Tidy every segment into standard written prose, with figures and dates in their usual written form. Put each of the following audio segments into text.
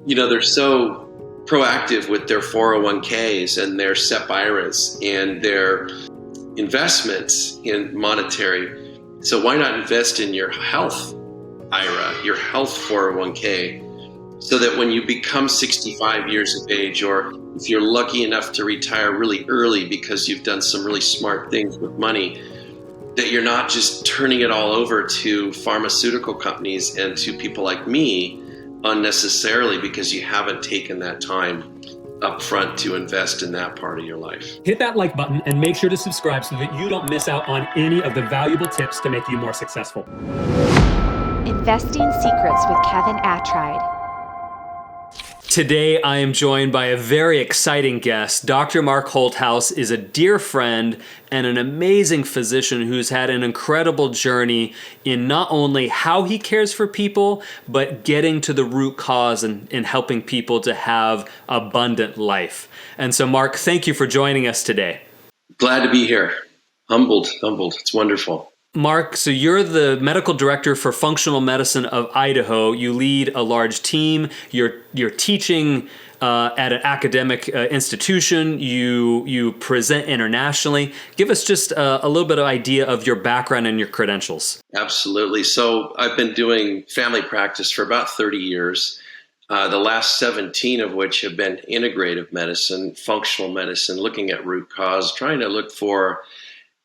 they're so proactive with their 401ks and their SEP IRAs and their investments in monetary. So why not invest in your health IRA, your health 401k, so that when you become 65 years of age, or if you're lucky enough to retire really early because you've done some really smart things with money, that you're not just turning it all over to pharmaceutical companies and to people like me unnecessarily because you haven't taken that time up front to invest in that part of your life. Hit that like button and make sure to subscribe so that you don't miss out on any of the valuable tips to make you more successful. Investing Secrets with Kevin Attride. Today, I am joined by a very exciting guest. Dr. Mark Holthaus is a dear friend and an amazing physician who's had an incredible journey in not only how he cares for people, but getting to the root cause and helping people to have abundant life. And so, Mark, thank you for joining us today. Glad to be here. Humbled. It's wonderful. Mark, so you're the medical director for functional medicine of Idaho. You lead a large team. You're teaching at an academic institution. You present internationally. Give us just a little bit of idea of your background and your credentials. Absolutely. So I've been doing family practice for about 30 years. The last 17 of which have been integrative medicine, functional medicine, looking at root cause, trying to look for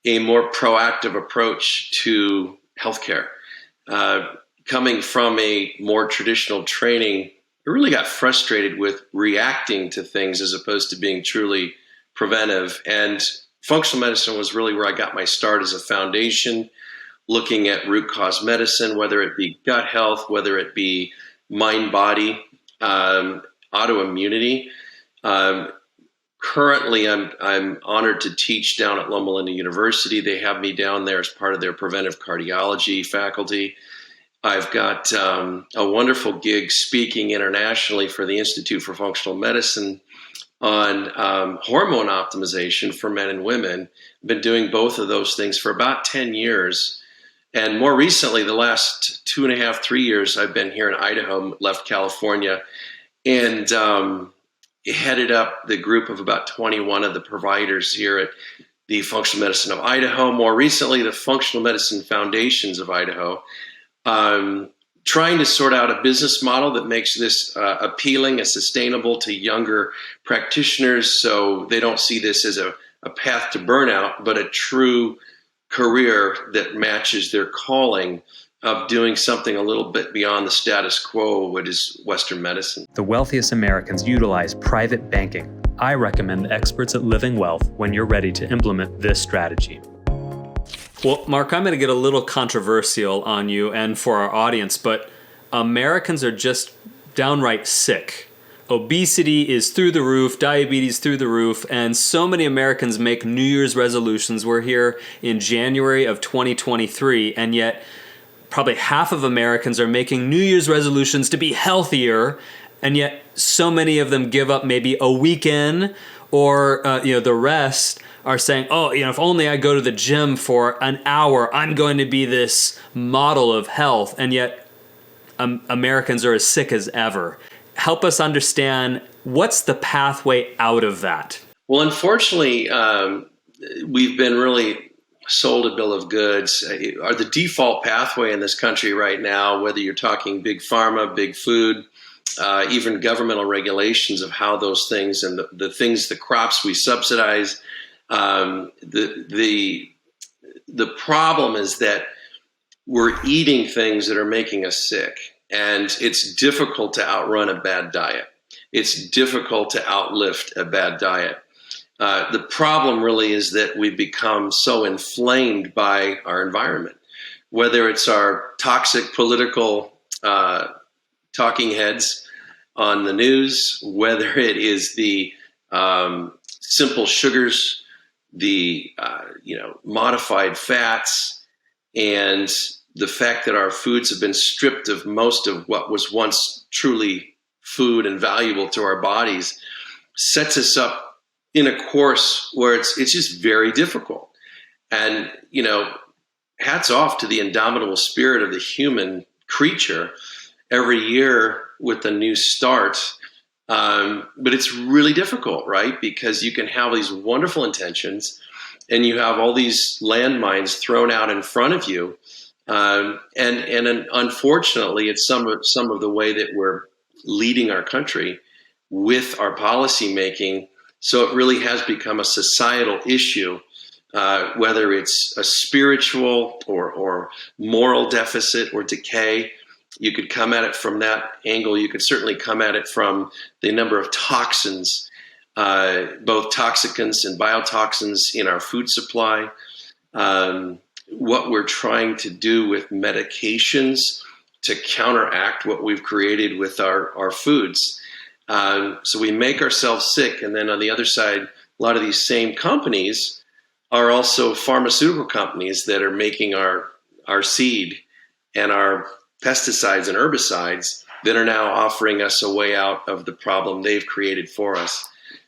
a more proactive approach to healthcare. Coming from a more traditional training, I really got frustrated with reacting to things as opposed to being truly preventive. And functional medicine was really where I got my start as a foundation, looking at root cause medicine, whether it be gut health, whether it be mind-body, autoimmunity. Currently, I'm honored to teach down at Loma Linda University. They have me down there as part of their preventive cardiology faculty. I've got a wonderful gig speaking internationally for the Institute for Functional Medicine on hormone optimization for men and women. I've been doing both of those things for about 10 years. And more recently, the last 2.5, 3 years, I've been here in Idaho, left California, and headed up the group of about 21 of the providers here at the Functional Medicine of Idaho. More recently, the Functional Medicine Foundations of Idaho, trying to sort out a business model that makes this appealing and sustainable to younger practitioners so they don't see this as a path to burnout, but a true career that matches their calling of doing something a little bit beyond the status quo, what is Western medicine. The wealthiest Americans utilize private banking. I recommend the experts at Living Wealth when you're ready to implement this strategy. Well, Mark, I'm going to get a little controversial on you and for our audience, but Americans are just downright sick. Obesity is through the roof, diabetes through the roof, and so many Americans make New Year's resolutions. We're here in January of 2023, and yet probably half of Americans are making New Year's resolutions to be healthier, and yet so many of them give up maybe a weekend, or the rest are saying, if only I go to the gym for an hour, I'm going to be this model of health, and yet Americans are as sick as ever. Help us understand, what's the pathway out of that? Well, unfortunately, we've been really sold a bill of goods. Are the default pathway in this country right now, whether you're talking big pharma, big food, even governmental regulations of how those things and the crops we subsidize. The problem is that we're eating things that are making us sick, and it's difficult to outrun a bad diet. It's difficult to outlift a bad diet. The problem really is that we've become so inflamed by our environment, whether it's our toxic political talking heads on the news, whether it is the simple sugars, the modified fats, and the fact that our foods have been stripped of most of what was once truly food and valuable to our bodies, sets us up in a course where it's just very difficult. And, hats off to the indomitable spirit of the human creature every year with a new start. But it's really difficult, right? Because you can have these wonderful intentions and you have all these landmines thrown out in front of you. And unfortunately, it's some of the way that we're leading our country with our policy making. So it really has become a societal issue, whether it's a spiritual or moral deficit or decay. You could come at it from that angle. You could certainly come at it from the number of toxins, both toxicants and biotoxins in our food supply. What we're trying to do with medications to counteract what we've created with our foods. So we make ourselves sick. And then on the other side, a lot of these same companies are also pharmaceutical companies that are making our seed and our pesticides and herbicides that are now offering us a way out of the problem they've created for us.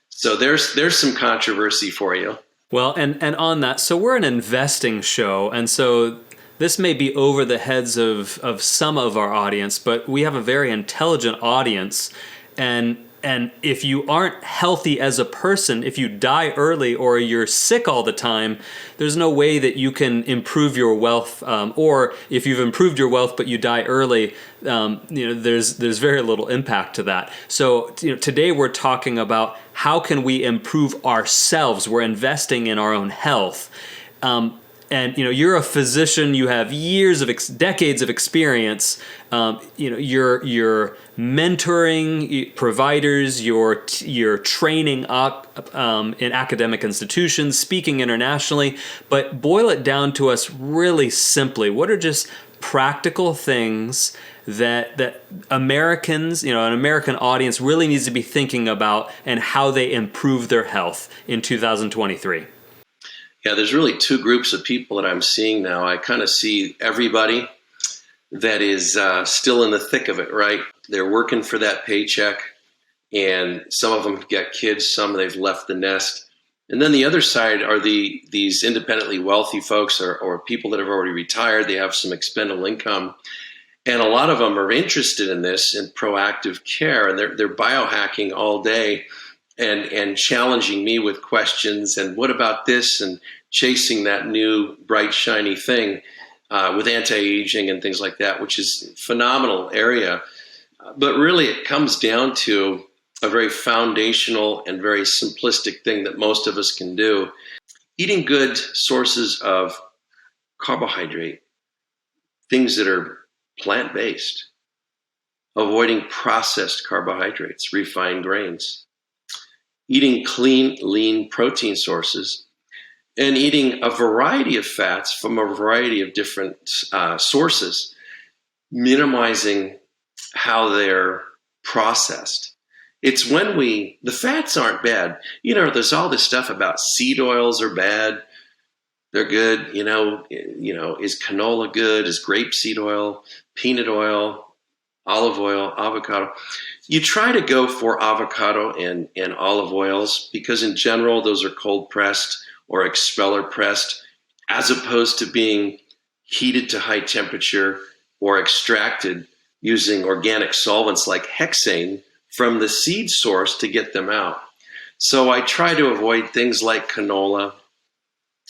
So there's some controversy for you. Well, and on that, so we're an investing show, and so this may be over the heads of some of our audience, but we have a very intelligent audience, and if you aren't healthy as a person, if you die early or you're sick all the time, there's no way that you can improve your wealth. Or if you've improved your wealth but you die early, there's very little impact to that. So today we're talking about how can we improve ourselves. We're investing in our own health. And you're a physician. You have decades of experience. You're mentoring providers. You're training up in academic institutions, speaking internationally. But boil it down to us really simply. What are just practical things that Americans, an American audience, really needs to be thinking about, and how they improve their health in 2023? Yeah, there's really two groups of people that I'm seeing now. I kind of see everybody that is still in the thick of it, right? They're working for that paycheck, and some of them have got kids, some they've left the nest. And then the other side are these independently wealthy folks or people that have already retired. They have some expendable income. And a lot of them are interested in this, in proactive care, and they're biohacking all day. And challenging me with questions and what about this, and chasing that new bright shiny thing with anti-aging and things like that, which is a phenomenal area. But really it comes down to a very foundational and very simplistic thing that most of us can do. Eating good sources of carbohydrate, things that are plant-based, avoiding processed carbohydrates, refined grains, eating clean, lean protein sources, and eating a variety of fats from a variety of different sources, minimizing how they're processed. It's when the fats aren't bad. There's all this stuff about seed oils are bad. They're good. Is canola good? Is grapeseed oil, peanut oil, olive oil, avocado? You try to go for avocado and olive oils because in general, those are cold pressed or expeller pressed, as opposed to being heated to high temperature or extracted using organic solvents like hexane from the seed source to get them out. So I try to avoid things like canola.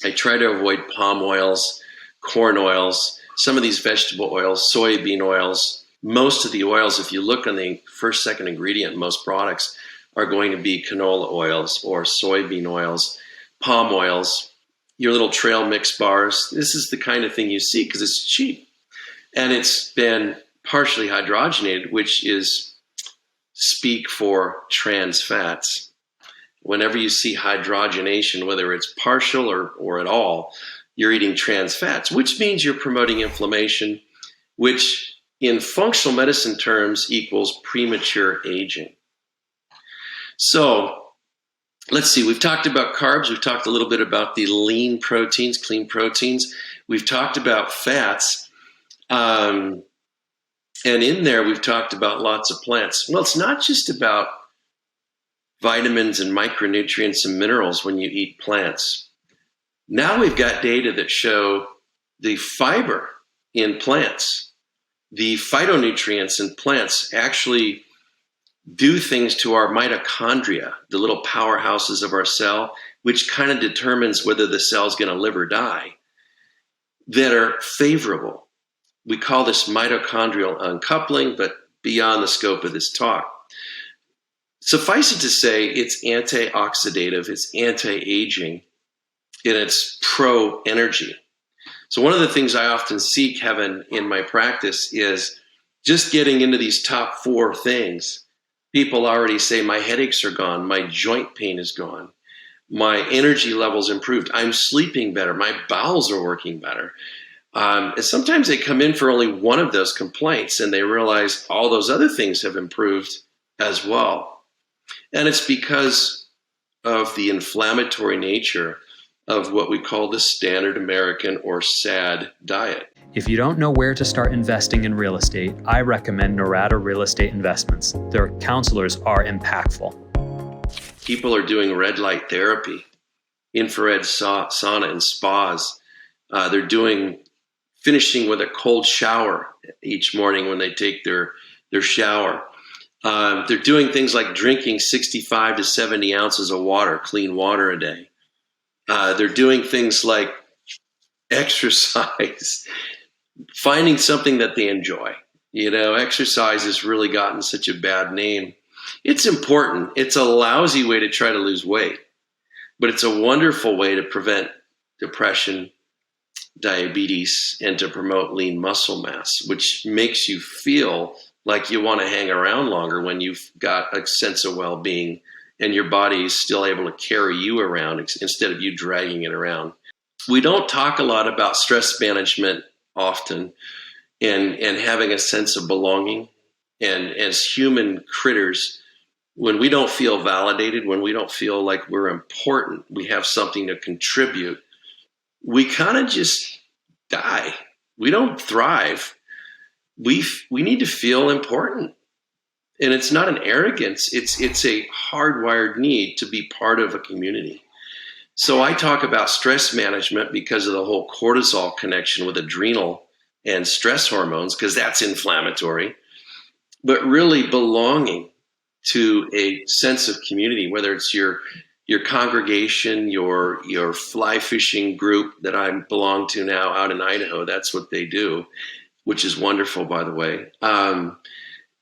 I try to avoid palm oils, corn oils, some of these vegetable oils, soybean oils. Most of the oils, if you look on the first, second ingredient in most products, are going to be canola oils or soybean oils, palm oils, your little trail mix bars. This is the kind of thing you see because it's cheap. And it's been partially hydrogenated, which is speak for trans fats. Whenever you see hydrogenation, whether it's partial or at all, you're eating trans fats, which means you're promoting inflammation, which in functional medicine terms equals premature aging. So let's see, we've talked about carbs. We've talked a little bit about the lean proteins, clean proteins. We've talked about fats. And in there, we've talked about lots of plants. Well, it's not just about vitamins and micronutrients and minerals when you eat plants. Now we've got data that show the fiber in plants the phytonutrients in plants actually do things to our mitochondria, the little powerhouses of our cell, which kind of determines whether the cell is going to live or die, that are favorable. We call this mitochondrial uncoupling, but beyond the scope of this talk. Suffice it to say, it's antioxidative, it's anti-aging, and it's pro-energy. So one of the things I often see, Kevin, in my practice is just getting into these top 4 things. People already say, my headaches are gone, my joint pain is gone, my energy levels improved, I'm sleeping better, my bowels are working better. And sometimes they come in for only one of those complaints and they realize all those other things have improved as well. And it's because of the inflammatory nature of what we call the standard American or SAD diet. If you don't know where to start investing in real estate, I recommend Norada Real Estate Investments. Their counselors are impactful. People are doing red light therapy, infrared sauna and spas. They're finishing with a cold shower each morning when they take their shower. They're doing things like drinking 65 to 70 ounces of water, clean water a day. They're doing things like exercise, finding something that they enjoy. Exercise has really gotten such a bad name. It's important. It's a lousy way to try to lose weight, but it's a wonderful way to prevent depression, diabetes, and to promote lean muscle mass, which makes you feel like you want to hang around longer when you've got a sense of well-being and your body is still able to carry you around instead of you dragging it around. We don't talk a lot about stress management often and having a sense of belonging. And as human critters, when we don't feel validated, when we don't feel like we're important, we have something to contribute, we kind of just die. We don't thrive. We need to feel important. And it's not an arrogance. It's a hardwired need to be part of a community. So I talk about stress management because of the whole cortisol connection with adrenal and stress hormones, because that's inflammatory, but really belonging to a sense of community, whether it's your congregation, your fly fishing group that I belong to now out in Idaho. That's what they do, which is wonderful, by the way.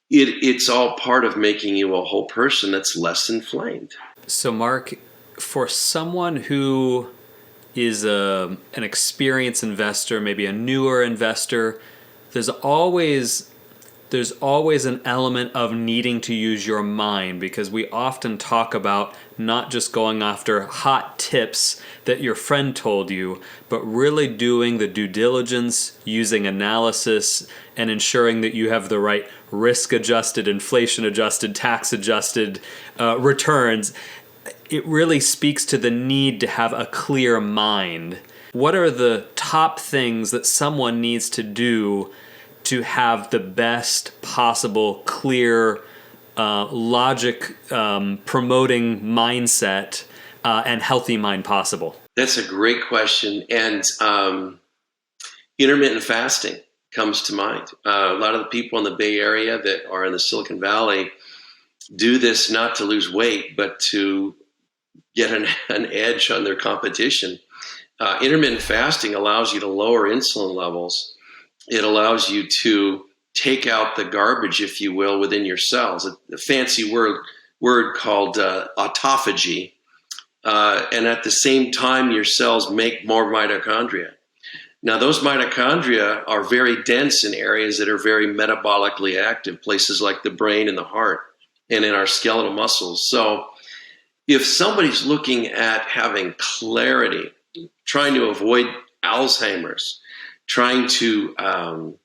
It's all part of making you a whole person that's less inflamed. So, Mark, for someone who is an experienced investor, maybe a newer investor, there's always an element of needing to use your mind, because we often talk about not just going after hot tips that your friend told you, but really doing the due diligence, using analysis, and ensuring that you have the right risk-adjusted, inflation-adjusted, tax-adjusted returns. It really speaks to the need to have a clear mind. What are the top things that someone needs to do to have the best possible, clear, logic promoting mindset and healthy mind possible? That's a great question. And intermittent fasting comes to mind. A lot of the people in the Bay Area that are in the Silicon Valley do this not to lose weight, but to get an edge on their competition. Intermittent fasting allows you to lower insulin levels. It allows you to take out the garbage, if you will, within your cells. A fancy word called autophagy. And at the same time, your cells make more mitochondria. Now, those mitochondria are very dense in areas that are very metabolically active, places like the brain and the heart and in our skeletal muscles. So if somebody's looking at having clarity, trying to avoid Alzheimer's, trying to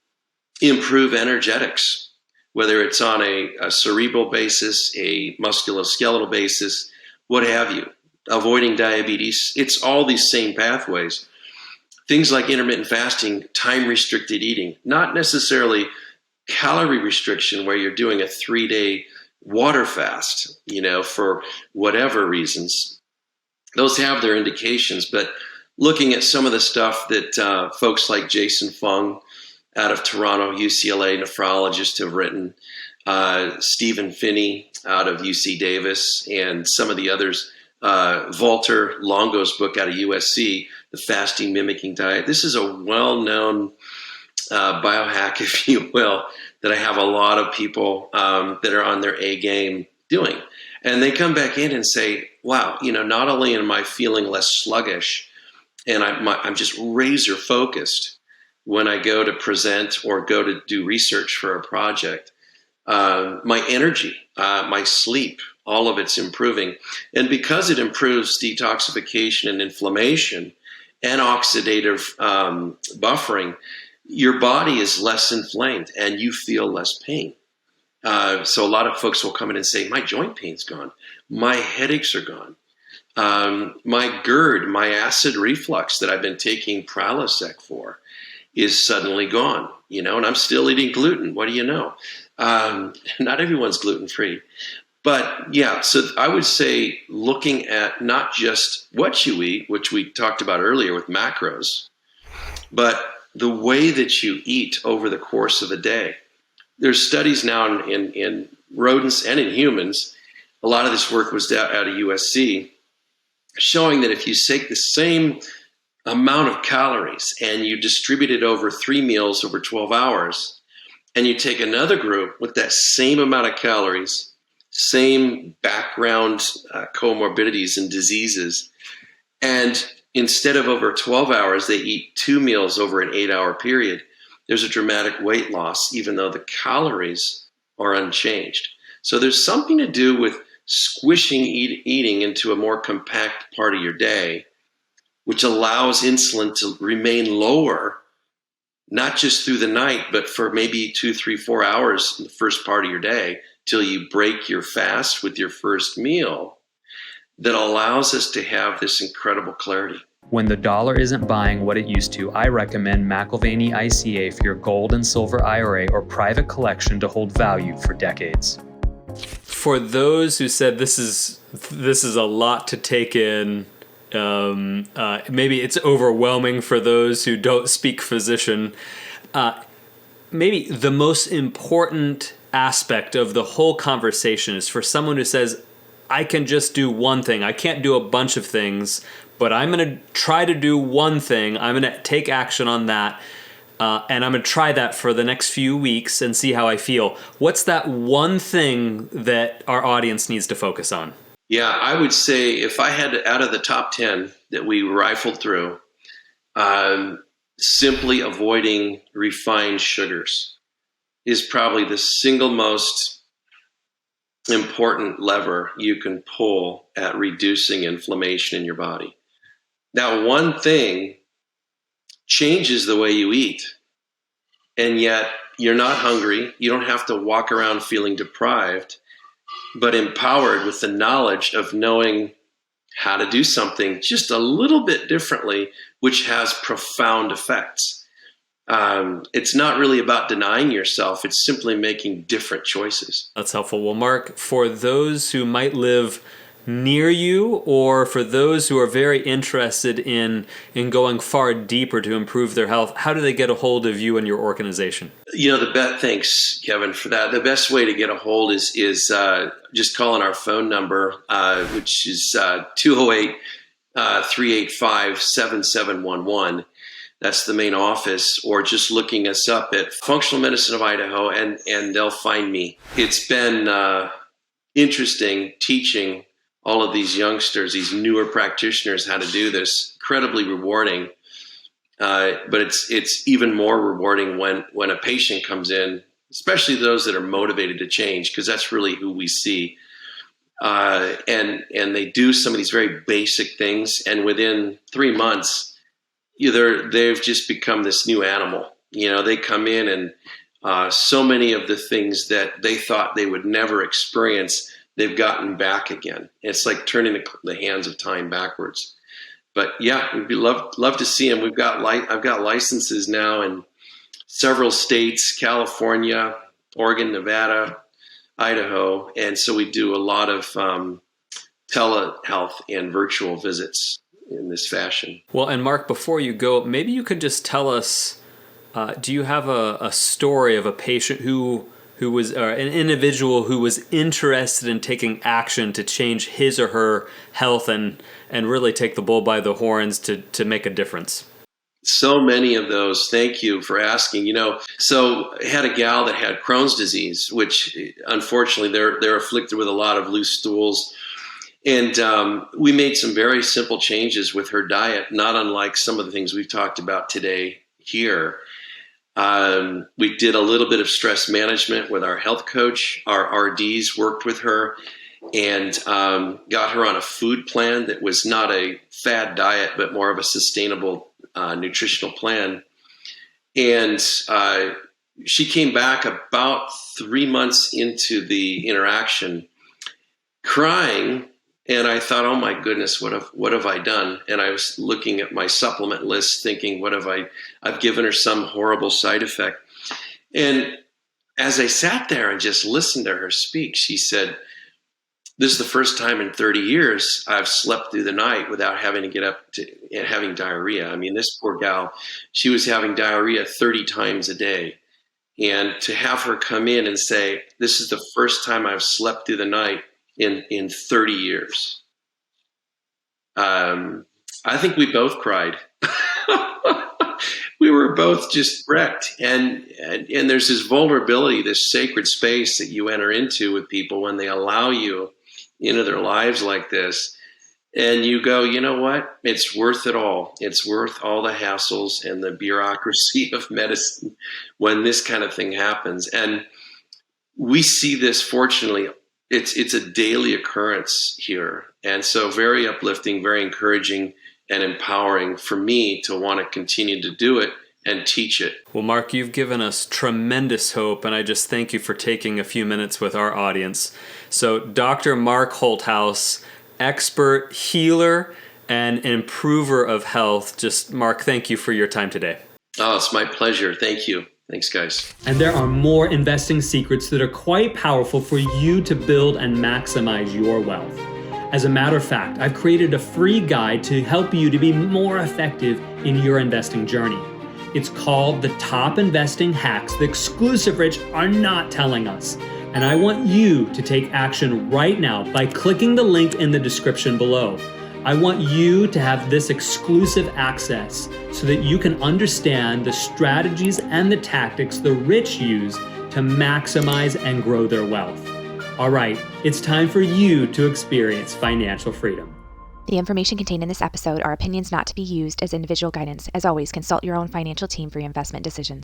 improve energetics, whether it's on a cerebral basis, a musculoskeletal basis, what have you, avoiding diabetes, it's all these same pathways. Things like intermittent fasting, time-restricted eating, not necessarily calorie restriction where you're doing a 3-day water fast, for whatever reasons. Those have their indications, but looking at some of the stuff that folks like Jason Fung out of Toronto, UCLA, nephrologists have written. Stephen Finney out of UC Davis, and some of the others. Walter Longo's book out of USC, The Fasting Mimicking Diet. This is a well-known biohack, if you will, that I have a lot of people that are on their A game doing. And they come back in and say, wow, not only am I feeling less sluggish, and I'm just razor focused when I go to present or go to do research for a project. My energy, my sleep, all of it's improving. And because it improves detoxification and inflammation and oxidative buffering, your body is less inflamed and you feel less pain. So a lot of folks will come in and say, my joint pain's gone. My headaches are gone. My GERD, my acid reflux that I've been taking Prilosec for is suddenly gone, and I'm still eating gluten. What do you know? Not everyone's gluten-free. But yeah, so I would say looking at not just what you eat, which we talked about earlier with macros, but the way that you eat over the course of a day. There's studies now in rodents and in humans. A lot of this work was out of USC, showing that if you take the same amount of calories and you distribute it over 3 meals over 12 hours, and you take another group with that same amount of calories, same background comorbidities and diseases, and instead of over 12 hours, they eat 2 meals over an 8-hour period, there's a dramatic weight loss, even though the calories are unchanged. So there's something to do with squishing eating into a more compact part of your day, which allows insulin to remain lower, not just through the night, but for maybe 2, 3, 4 hours in the first part of your day till you break your fast with your first meal, that allows us to have this incredible clarity. When the dollar isn't buying what it used to, I recommend McIlvaney ICA for your gold and silver IRA or private collection to hold value for decades. For those who said this is a lot to take in, maybe it's overwhelming for those who don't speak physician, maybe the most important aspect of the whole conversation is for someone who says, I can just do one thing. I can't do a bunch of things, but I'm going to try to do one thing. I'm going to take action on that. And I'm going to try that for the next few weeks and see how I feel. What's that one thing that our audience needs to focus on? Yeah, I would say if I had to, out of the top 10 that we rifled through, simply avoiding refined sugars is probably the single most important lever you can pull at reducing inflammation in your body. Now, one thing changes the way you eat, and yet you're not hungry. You don't have to walk around feeling deprived, but empowered with the knowledge of knowing how to do something just a little bit differently, which has profound effects. It's not really about denying yourself. It's simply making different choices. That's helpful. Well, Mark, for those who might live near you, or for those who are very interested in going far deeper to improve their health, how do they get a hold of you and your organization? Thanks, Kevin, for that. The best way to get a hold is just calling our phone number, which is 208-385-7711. That's the main office, or just looking us up at Functional Medicine of Idaho, and they'll find me. It's been interesting teaching all of these youngsters, these newer practitioners, how to do this. Incredibly rewarding, but it's even more rewarding when a patient comes in, especially those that are motivated to change, because that's really who we see. And they do some of these very basic things, and within 3 months, they've just become this new animal. They come in and so many of the things that they thought they would never experience, they've gotten back again. It's like turning the hands of time backwards. But yeah, we'd love to see them. I've got licenses now in several states: California, Oregon, Nevada, Idaho, and so we do a lot of telehealth and virtual visits in this fashion. Well, and Mark, before you go, maybe you could just tell us Do you have a story of a patient who was an individual who was interested in taking action to change his or her health and really take the bull by the horns to make a difference? So many of those. Thank you for asking. So I had a gal that had Crohn's disease, which unfortunately they're afflicted with a lot of loose stools. And we made some very simple changes with her diet, not unlike some of the things we've talked about today here. We did a little bit of stress management with our health coach. Our RDs worked with her and got her on a food plan that was not a fad diet, but more of a sustainable nutritional plan. And she came back about 3 months into the interaction crying. And I thought, oh my goodness, what have I done? And I was looking at my supplement list thinking, I've given her some horrible side effect. And as I sat there and just listened to her speak, she said, this is the first time in 30 years I've slept through the night without having to get up and having diarrhea. I mean, this poor gal, she was having diarrhea 30 times a day. And to have her come in and say, this is the first time I've slept through the night in 30 years. I think we both cried. We were both just wrecked. And there's this vulnerability, this sacred space that you enter into with people when they allow you into their lives like this. And you go, you know what? It's worth it all. It's worth all the hassles and the bureaucracy of medicine when this kind of thing happens. And we see this, fortunately, it's a daily occurrence here. And so very uplifting, very encouraging and empowering for me to want to continue to do it and teach it. Well, Mark, you've given us tremendous hope, and I just thank you for taking a few minutes with our audience. So Dr. Mark Holthaus, expert healer and improver of health. Just, Mark, thank you for your time today. Oh, it's my pleasure. Thank you. Thanks, guys. And there are more investing secrets that are quite powerful for you to build and maximize your wealth. As a matter of fact, I've created a free guide to help you to be more effective in your investing journey. It's called The Top Investing Hacks the exclusive rich are not telling us. And I want you to take action right now by clicking the link in the description below. I want you to have this exclusive access so that you can understand the strategies and the tactics the rich use to maximize and grow their wealth. All right, it's time for you to experience financial freedom. The information contained in this episode are opinions not to be used as individual guidance. As always, consult your own financial team for your investment decisions.